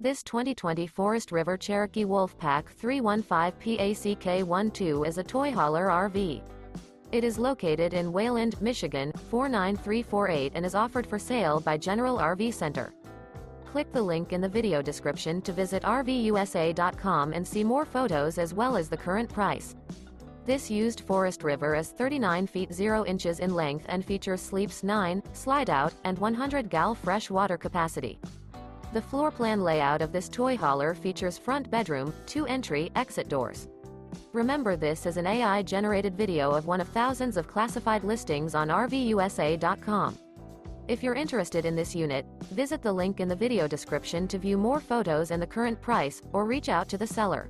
This 2020 Forest River Cherokee Wolfpack 315 PACK12 is a toy hauler RV. It is located in Wayland, Michigan, 49348 and is offered for sale by General RV Center. Click the link in the video description to visit RVUSA.com and see more photos as well as the current price. This used Forest River is 39 feet 0 inches in length and features sleeps 9, Slideout, and 100 gal fresh water capacity. The floor plan layout of this toy hauler features front bedroom, 2 entry/exit doors. Remember, this is an AI-generated video of one of thousands of classified listings on RVUSA.com. If you're interested in this unit, visit the link in the video description to view more photos and the current price, or reach out to the seller.